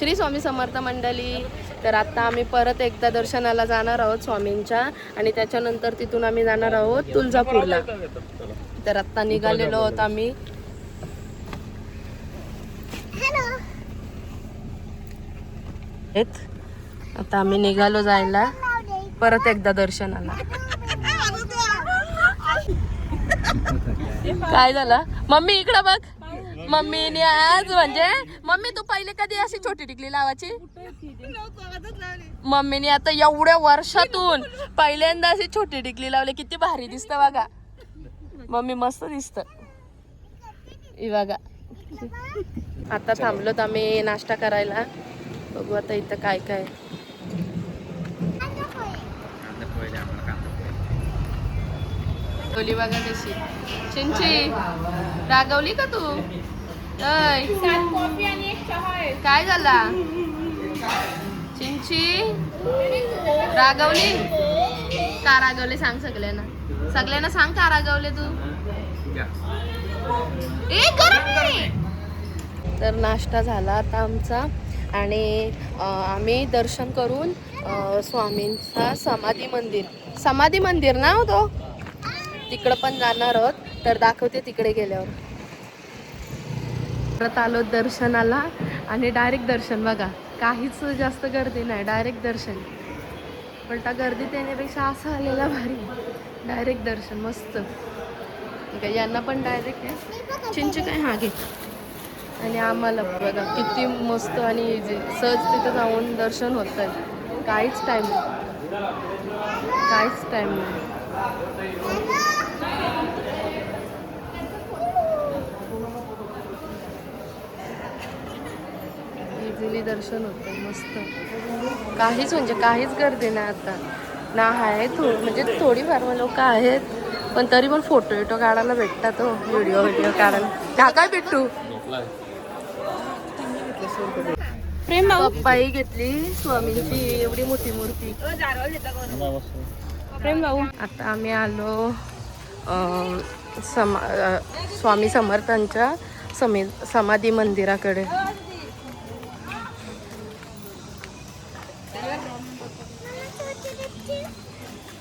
श्री स्वामी समर्थ मंडळी. तर आता आम्ही परत एकदा दर्शनाला जाणार आहोत स्वामींच्या, आणि त्याच्यानंतर तिथून आम्ही जाणार आहोत तुळजापूरला. तर आता निघालेलो आहोत आम्ही. आता आम्ही निघालो जायला परत एकदा दर्शनाला. काय झालं मम्मी, इकडं बघ. मम्मीने आज म्हणजे मम्मी तू पहिले कधी अशी छोटी टिकली लावायची? मम्मीने आता एवढ्या वर्षातून पहिल्यांदा अशी छोटी टिकली लावली. किती भारी दिसत बघा मम्मी, मस्त दिसत बघा. आता थांबलोत आम्ही नाश्ता करायला. बघू आता इथं काय काय. बोली बघा कशी. चिंची रागवली का तू? काय झाला चिंची? रागवली का? रागवले सांग सगळ्यांना सांग का रागवले तू? तर नाश्ता झाला आता आमचा, आणि आम्ही दर्शन करून स्वामींचा समाधी मंदिर ना तो, तिकडं पण जाणार आहोत. तर दाखवते तिकडे गेल्यावर. परत आलो दर्शनाला, आणि डायरेक्ट दर्शन बघा. काहीच जास्त गर्दी नाही, डायरेक्ट दर्शन. पण गर्दीत येण्यापेक्षा असं आलेला भारी. डायरेक्ट दर्शन मस्त. यांना पण डायरेक्ट आहे. चिंच काय हा घे. आणि आम्हाला बघा किती मस्त आणि सहज तिथं जाऊन दर्शन होत आहे. काहीच टाईम नाही. इझिली दर्शन होतं मस्त. काहीच गर्दी नाही आता ना. आहे म्हणजे थोडीफार लोक आहेत, पण तरी पण फोटो काढायला भेटतात. व्हिडिओ काढायला. काय भेटू प्रेम पप्पाही घेतली स्वामींची एवढी मोठी मूर्ती. प्रेम भाऊ, आता आम्ही आलो स्वामी समर्थांच्या समाधी मंदिराकडे.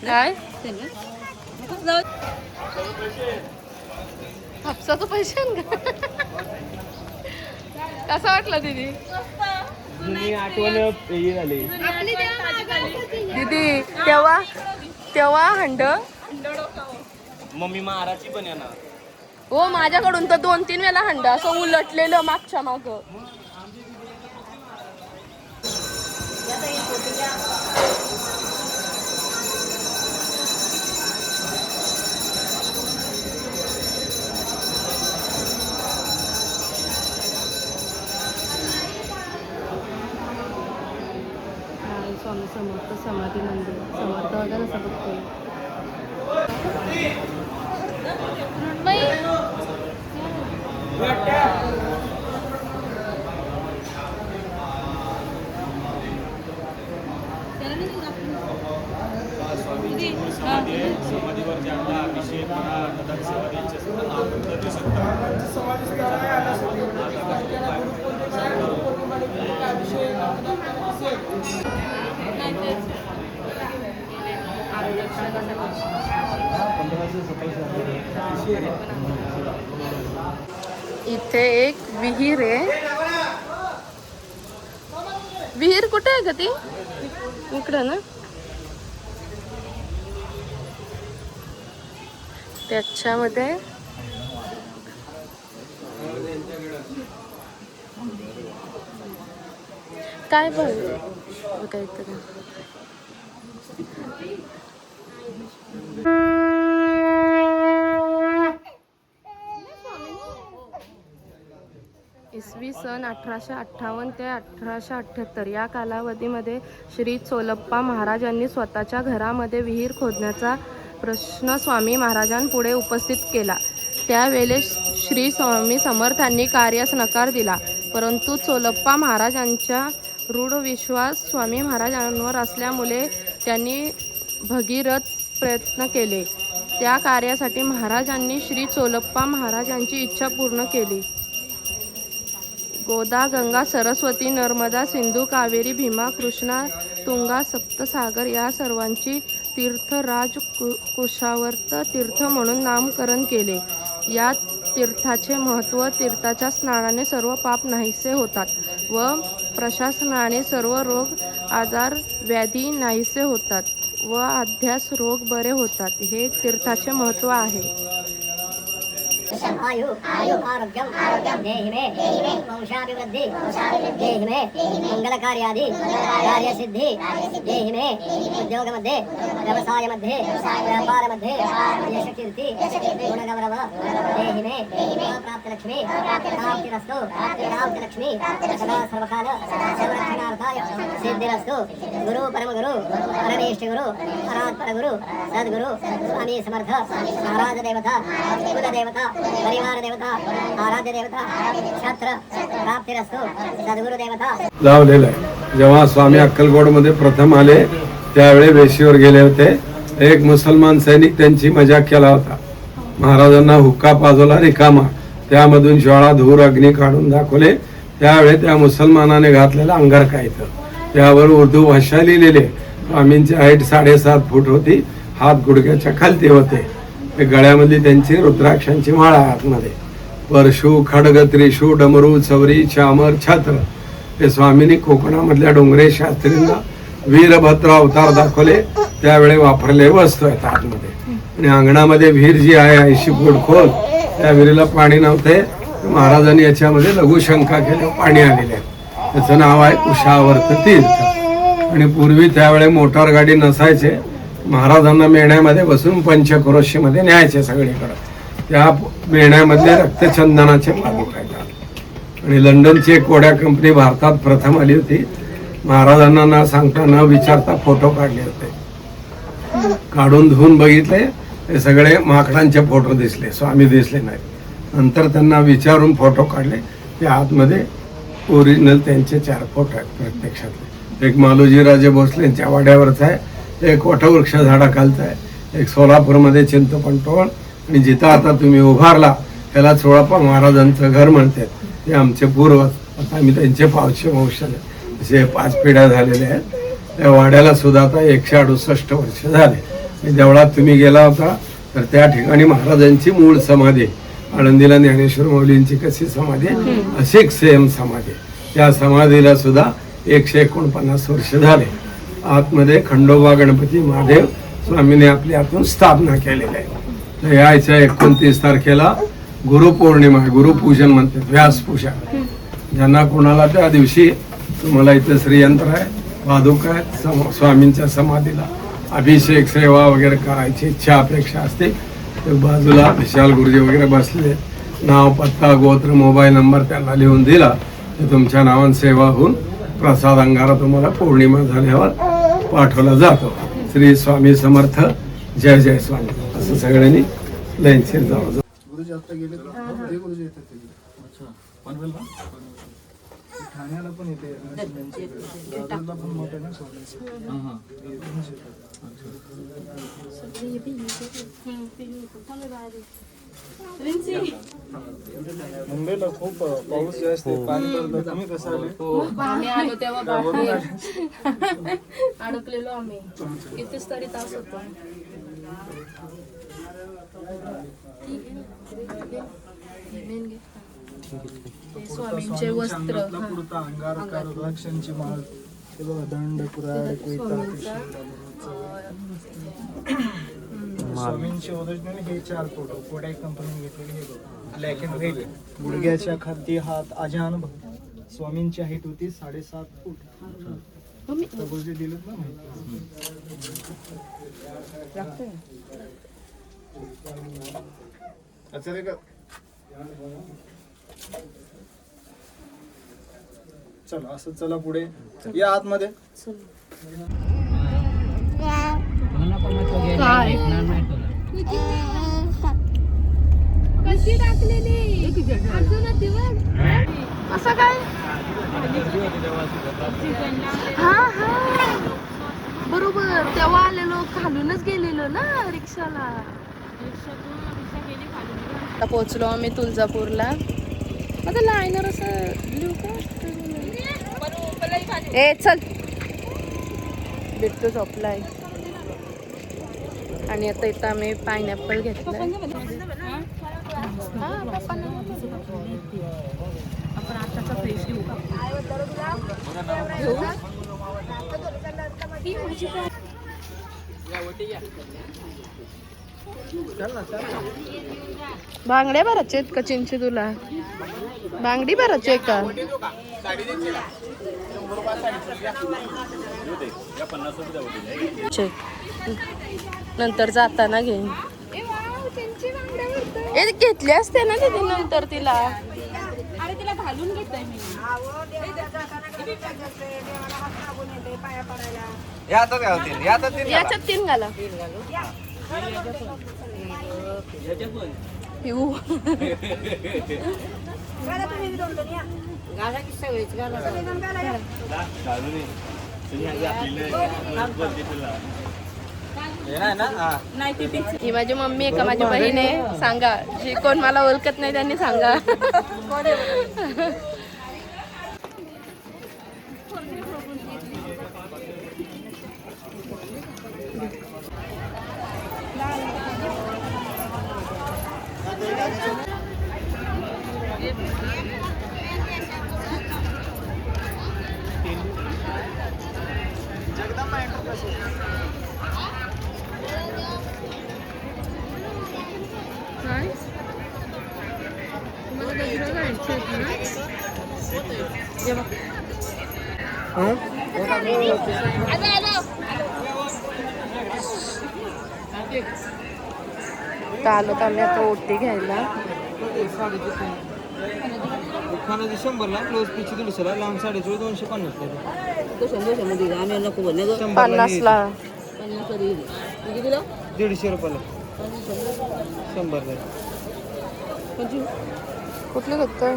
काय हापसाचं पैसे कसा वाटला दीदी? दीदी तेव्हा हंड मम्मी महाराची पण आहे ना. हो, माझ्याकडून तर 2-3 वेळा हंड असं उलटलेलं मागच्या माग. स्वामी समर्थ समाधी मंदिर. समर्थ वगैरे असं बघतोय. समाधीवर ज्यांना अभिषेक इथे एक विहीर आहे. विहीर कुठे आहे का ती? इकडं ना. त्याच्यामध्ये काय काहीतरी. इसवी सन 1858 ते 1878 या कालावधीमध्ये श्री चोलप्पा महाराजांनी स्वतःच्या घरामध्ये विहीर खोदण्याचा प्रश्न स्वामी महाराजांपुढे उपस्थित केला. त्यावेळेस श्री स्वामी समर्थांनी कार्यास नकार दिला, परंतु चोलप्पा महाराजांचा दृढ विश्वास स्वामी महाराजांवर असल्यामुळे त्यांनी भगीरथ प्रयत्न केले. त्या कार्यासाठी महाराजांनी श्री चोलप्पा महाराजांची इच्छा पूर्ण केली. गोदा, गंगा, सरस्वती, नर्मदा, सिंधू, कावेरी, भीमा, कृष्णा, तुंगा, सप्तसागर या सर्वांची तीर्थराज कुशावर्त तीर्थ म्हणून नामकरण केले. या तीर्थाचे महत्त्व: तीर्थाच्या स्नानाने सर्व पाप नाहीसे होतात व प्रशासनाने सर्व रोग आजार व्याधी नाहीसे होतात व अध्यास रोग बरे होतात. हे तीर्थाचे महत्त्व आहे. आयु आरोग्यम देहि मे वंशाभिवृद्धि देहि मे मंगलकार्यादि कार्यसिद्धि देहि मे उद्योगमध्ये व्यवसायमध्ये व्यापारमध्ये यशकीर्ती गुणगौरव देहि मे प्राप्तिलक्ष्मी प्राप्तिरस्तु प्राप्तिलक्ष्मी सदा सर्वकाल संरक्षणार्थाय सिद्धिरस्तु. गुरु परमगुरु परमेष्ठिगुरु परात्परगुरु सद्गुरु स्वामी समर्थ महाराज देवता कुलदेवता परिवार देवता आराध्य देवता छत्र प्राप्तिरस्तु सद्गुरु देवता लावलेलं आहे. जेव्हा स्वामी अक्कलकोट मध्ये प्रथम आले त्यावेळी वेशीवर गेले होते. एक मुसलमान सैनिक त्यांची मजाक केला होता. महाराजांना हुक्का पाजवला रिकामा, त्यामधून ज्वाळा धूर अग्नी काढून दाखवले. त्यावेळी त्या मुसलमानाने घातलेला अंगारकायचं, त्यावर उर्दू भाषा लिहिलेले. स्वामींची हाईट 7.5 फूट होती, हात गुडघ्याच्या खालती होते. गळ्यामध्ये त्यांची रुद्राक्षांची माळा आतमध्ये. परशु, खडग, त्रिशू, डमरू, चवरी, चामर, छत्र हे स्वामींनी कोकणामधल्या डोंगरे शास्त्रींना वीरभद्र अवतार दाखवले त्यावेळी वापरले वस्तू आहेत आतमध्ये. आणि अंगणामध्ये विहीर जी आहे 80 फूट खोल, त्या विहिरीला पाणी नव्हते. महाराजांनी याच्यामध्ये लघुशंका केल्या, पाणी आलेले आहे. त्याचं नाव आहे कुशावर्त तीर्थ. आणि पूर्वी त्यावेळी मोटार गाडी नसायचे. महाराजांना मेढ्यामध्ये बसून पंचक्रोशीमध्ये न्यायचे सगळीकडे. त्या मेढ्यामधले रक्तचंदनाचे पादुका आहेत. आणि लंडनची एक कोड्या कंपनी भारतात प्रथम आली होती. महाराजांना न सांगता न विचारता फोटो काढले होते. काढून धुवून बघितले, ते सगळे माकडांचे फोटो दिसले, स्वामी दिसले नाहीत. नंतर त्यांना विचारून फोटो काढले. ते आतमध्ये ओरिजिनल त्यांचे 4 फोटो आहेत प्रत्यक्षातले. एक मालोजीराजे भोसलेंच्या वाड्यावरचा आहे, एक वटवृक्ष झाडाखालचा आहे, एक सोलापूरमध्ये चिंतपंटोळ, आणि जिथं आता तुम्ही उभारला त्याला चोळाप्पा महाराजांचं घर म्हणतात. ते आमचे पूर्वज, आता आम्ही त्यांचे पावशे वंशज असे 5 पिढ्या झालेल्या आहेत. त्या वाड्याला सुद्धा आता 168 वर्ष झाले. देवळात तुम्ही गेला होता तर त्या ठिकाणी महाराजांची मूळ समाधी, आळंदीला ज्ञानेश्वर माऊलींची कशी समाधी अशी एक सेम समाधी. त्या समाधीला सुद्धा 149 वर्ष झाले. आतमध्ये खंडोबा गणपती महादेव स्वामीने आपल्या आतून स्थापना केलेली आहे. तर याच्या 29 तारखेला गुरुपौर्णिमा आहे, गुरुपूजन म्हणतात, व्यासपूजा. ज्यांना कोणाला त्या दिवशी तुम्हाला इथं श्रीयंत्र आहे, पादुका आहेत, स्वामींच्या समाधीला अभिषेक सेवा वगैरे करायची इच्छा अपेक्षा असते तर बाजूला विशाल गुरुजी वगैरे बसले. नाव, पत्ता, गोत्र, मोबाईल नंबर त्यांना लिहून दिला तर तुमच्या नावान सेवा होऊन प्रसाद अंगारा तुम्हाला पौर्णिमा झाल्यावर पाठवला जातो. श्री स्वामी समर्थ, जय जय स्वामी. असं सगळ्यांनी लाईनशीर जावं. गुरुजी आता गेले ते गुरुजी येतात तिकडे. अच्छा, पनवेलला ठाण्याला पण येते, दादरला पण मोठं ना सोडायचं. मुंबईला खूप पाऊस जास्त आहे, पाणी पडलं. तुम्ही कसं आले? आम्ही आलो तेव्हा बाहेर अडकलेलो आम्ही, कितीच तरी तास होतो. स्वामींचे वस्त्र, कुर्ता, अंगारकार, रुद्राक्षांची माळ, हे बघा, दंड, कुऱ्हाड, कोयता, स्वामींचे ओरिजिनल हे 4 फोटो कोड्या कंपनीने घेतलेले. हे बघा, ब्लॅक अँड व्हाईट. गुडघ्याच्या खालती हात अजान बघ. स्वामींची हाईट होती 7.5 फूट. गुरुजी दिलेत ना माहिती. अच्छा रे का, चला असं चला पुढे या आतमध्ये. काय कशी टाकलेली असं काय? हा हा बरोबर, तेव्हा आलेलो, खालूनच गेलेलो ना रिक्षाला. आता पोहोचलो आम्ही तुळजापूरला. आता लायनर असं लिहू का? ए चल, बिट्टू झोपलाय. आणि आता इथं आम्ही पायनॅपल घेतलाय. आपण आताचा फ्रेश घेऊ का? बांगड्या भरायचे आहेत का चिंची तुला? बांगडी भरायची आहे का? नंतर जाताना घेईन. घेतले असते ना तिथे नंतर तिला. घालून घेतोय मी. याच्यात 3 घाला. पिऊ ही माझी मम्मी आहे का माझी बहीण आहे? सांगा. जी कोण मला ओळखत नाही त्यांनी सांगा. आलो तर आम्ही आता ओटी घ्यायला. 100ला क्लोज पिची 200ला लांब 250 250 50ला 150 रुपयाला 100ला. कुठली घेतोय?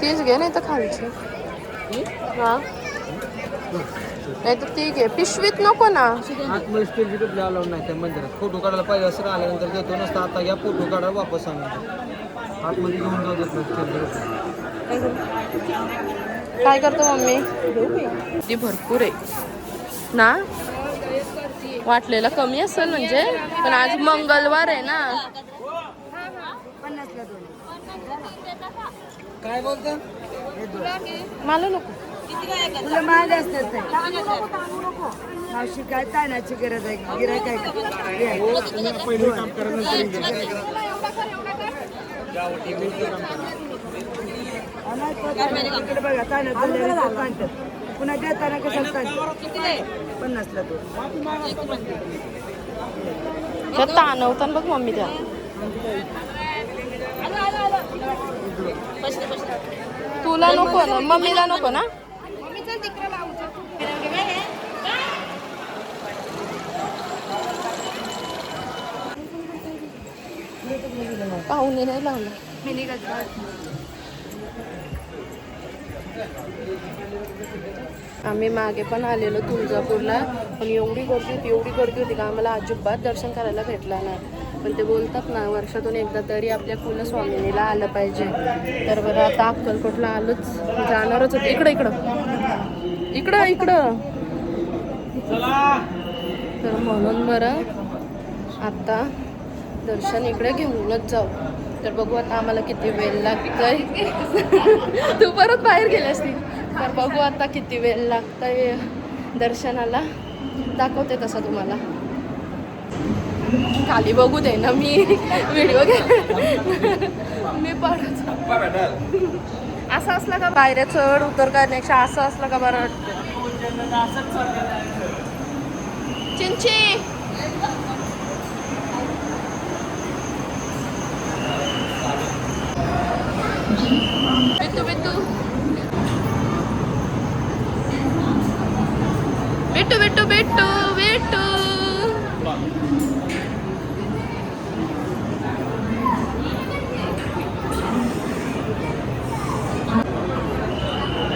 तीच घे, नाही तर खालची. हा नाही तर ती घे. पिशवीत नको ना. आतमध्ये स्टीलची टोपली अलाउड नाही त्या मंदिरात. फोटो काढायला पाहिजे असं आल्यानंतर देतो नसतं. आता घ्या फोटो काढा वापस आणा. आतमध्ये घेऊन जाऊ देत नाही. काय करतो मम्मी? ती भरपूर आहे ना. वाटलेला कमी असेल म्हणजे, पण आज मंगळवार आहे ना. काय बोलतो? मला नको. तुला महाग असतात मावशी काय तानाची गरज आहे. गिरायक आहे पहिले काम करायचं बघा ताना पुन्हा देताना कसं 50ला तो. त्या ताणवतात बघ मम्मी त्या. तुला नको ना, मम्मीला नको ना. पाहुणे नाही लावला. आम्ही मागे पण आलेलो तुळजापूरला, पण एवढी गर्दी होती का आम्हाला अजिबात दर्शन करायला भेटला नाही. पण ते बोलतात ना, वर्षातून एकदा तरी आपल्या कुलस्वामिनीला आलं पाहिजे. तर बरं आता अक्कलकोटला आलोच, जाणारच होते. इकडं तर म्हणून बरं आता दर्शन इकडे घेऊनच जाऊ. तर बघू आता आम्हाला किती वेळ लागतोय. तू परत बाहेर गेली असती. तर बघू आता किती वेळ लागतोय दर्शनाला. दाखवते तसं तुम्हाला. खाली बघू दे ना, मी व्हिडिओ घे. मी पडत असं असलं का बाहेर चढ उतर करण्यापेक्षा असं असलं का बरं वाटतं. चिंची बिट्टू बिट्टू बिट्टू बिट्टू बिट्टू बिट्टू.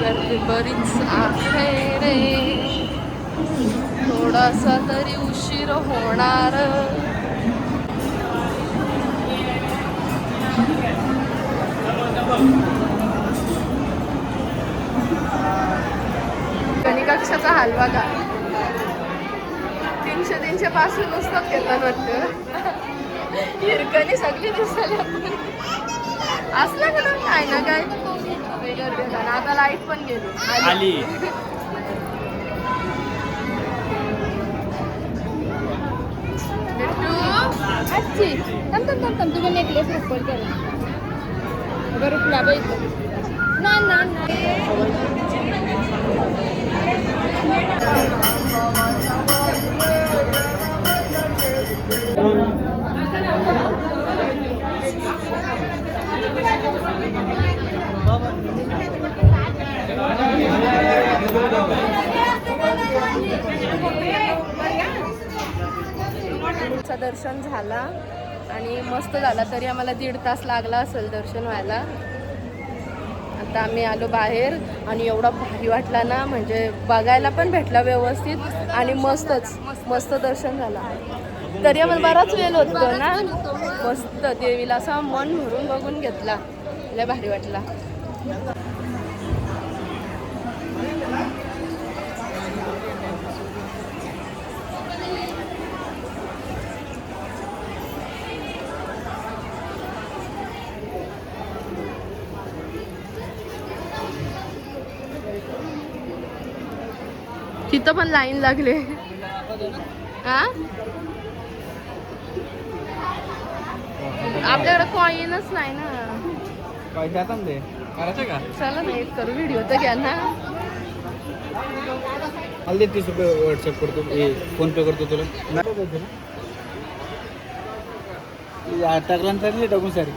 गर्दी बरीच आहे रे, थोडासा तरी उशीर होणार. माल बघा 300 पासून नुसतं घेतात वाटतं. हिरकणी सगळी दिसायला असलं का काय ना काय वेगळं. आता लाईट पण गेली आली. तुम्ही नेकलेस रुपये करा अगर रुपया ना ना दर्शन झाला आणि मस्त झाला. तरी आम्हाला 1.5 तास लागला असेल दर्शन व्हायला. आता आम्ही आलो बाहेर आणि एवढा भारी वाटला ना, म्हणजे बघायला पण भेटला व्यवस्थित आणि मस्त दर्शन झाला. तरी आम्हाला बराच वेळ होतो ना. मस्त देवीला असा मन भरून बघून घेतला. लय भारी वाटला. तिथं पण लाईन लागले. हा आपल्याकडे कॉईनच नाही ना. काय द्या ते करायचं का? चला ना एक करू व्हिडिओ तर घ्या ना. मला 30 रुपये व्हॉट्सअप करतो, फोन पे करतो तुला. टाकला चालली टाकून सारी.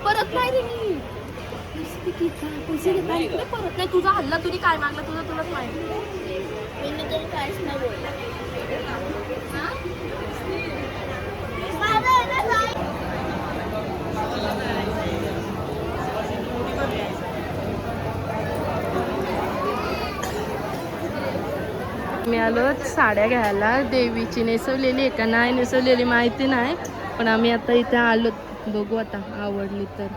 परत नाही रे मी पैसे घेतला परत नाही. तुझा हल्ला तुझी काय मागला तुलाच माहिती. काहीच नाही बोलला. मी आलो साड्या घ्यायला. देवीची नेसवलेली आहे का नाही नेसवलेली माहिती नाही, पण आम्ही आता इथे आलो. बघू आता आवडली तर.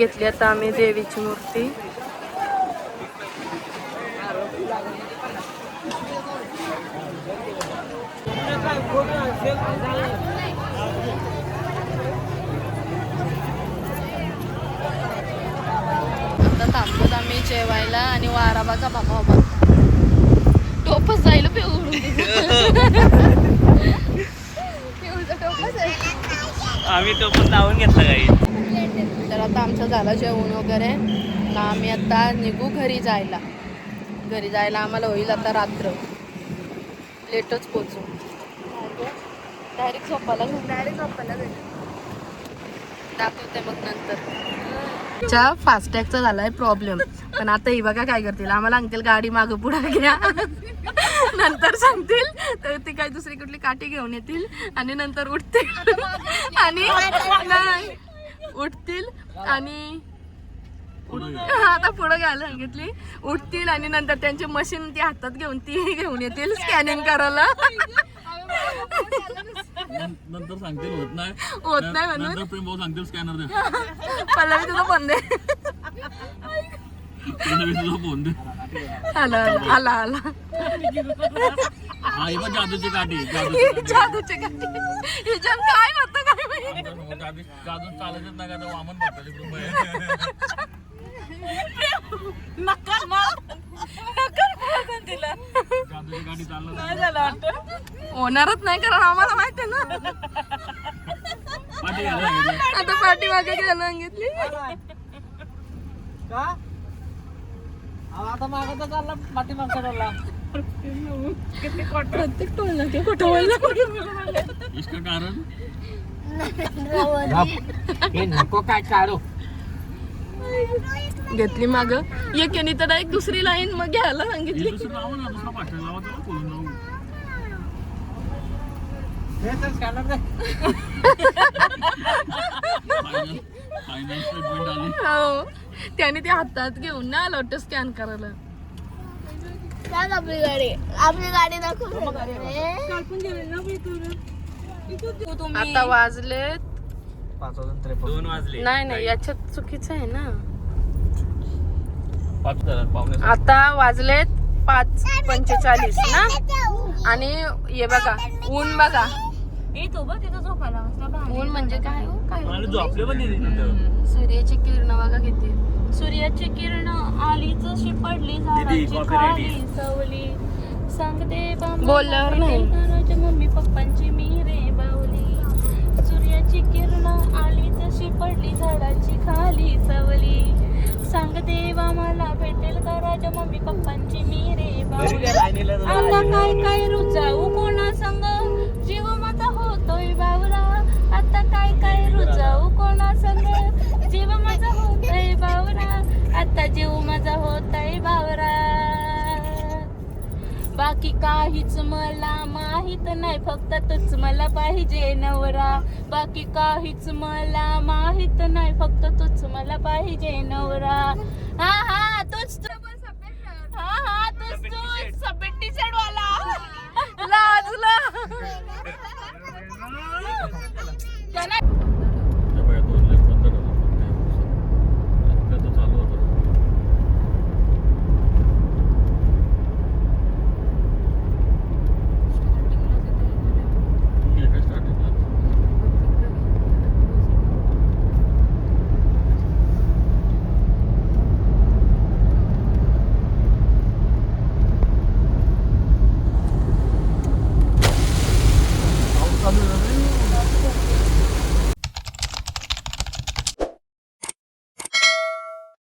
घेतली आता आम्ही देवीची मूर्ती. आता थांबलो आम्ही जेवायला आणि वारा बघा बाबा बाबा टोपच जाईल पिऊन. आम्ही तो पण लावून घेतला काही. तर आता आमचं झालं जेवण वगैरे ना. आम्ही आता निघू घरी जायला. आम्हाला होईल आता रात्र. लेटच पोचू. डायरेक्ट झोपायला दाखवते मग नंतर. फास्टॅगचा झालाय प्रॉब्लेम, पण आता ही बघा काय करतील. आम्हाला सांगतील गाडी मागं पुढे घ्या. नंतर सांगतील तर ती काही दुसरी कुठली काठी घेऊन येतील आणि नंतर उठतील आणि नाही उठतील आणि आता पुढं घ्यायला सांगितली. उठतील आणि नंतर त्यांची मशीन ती हातात घेऊन ती घेऊन येतील स्कॅनिंग करायला. नंतर सांगतील होत नाही म्हणून नंतर प्रेम भाऊ सांगतील स्कॅनर द्या. पल्लवी तुझं बंद आहे. तुझा फोन दे. आला हा ही पण जादूची काठी. जादूची काठी. हिच्यात काय होतं काय माहिती. जादू चालतच नाही का वामन म्हणतात. जादूची काठी चाललं होणारच नाही, कारण आम्हाला माहिती आहे ना. पाठी घ्यायला सांगितलं. आता पाठीमागे घ्यायला सांगितली. आता मागं चालला पाठीमागचा चालला. प्रत्येक टोलला ते कुठं बोलला. इसका कारण हे नको काय काढू. घेतली माग एक याने तर एक दुसरी लाईन मग घ्यायला सांगितली. दुसरं लावा ना, दुसरा पाठवा लावा त्याला बोलून लावू. फायनल स्टेटमेंट आली. हो त्याने ते हातात घेऊन ना आलं स्कॅन करायला. आपली गाडी दाखव. आता वाजलेत 2 वाजले. नाही याच्यात चुकीचं आहे ना. 5:00 आता वाजलेत 5:45 ना. आणि हे बघा ऊन बघा. ऊन म्हणजे काय हो? काय मला झोपले पण नाही तिथं. सूर्याची किरण बघा किती. सूर्याची किरण आलीच शिपडली झाडाची खाली सवली सांगते बोलल्यावर नाही. माझ्या मम्मी पप्पांची मी रे बावली. सूर्याची किरण आलीच शिपडली झाडाची खाली सवली सांग देवा मला भेटेल का राजा मम्मी पप्पांची मी रे बावली. आता काय काय रुचाऊ कोणा संग जीव माझा होतोय बावरा. आता काय काय रुचाऊ कोणा संग जीव माझा होतोय बावरा. आता जीव माझा होतोय बावरा. बाकी काहीच मला माहित नाही फक्त तूच मला पाहिजे नवरा. बाकी काहीच मला माहित नाही फक्त तूच मला पाहिजे नवरा. हा हा तूच हा तूच सब्मिट टी शर्ट वाला लाजला. त्या बाया 2 लाख बंद करा. त्याचं चालू होतं. हे काय स्टार्टिंगला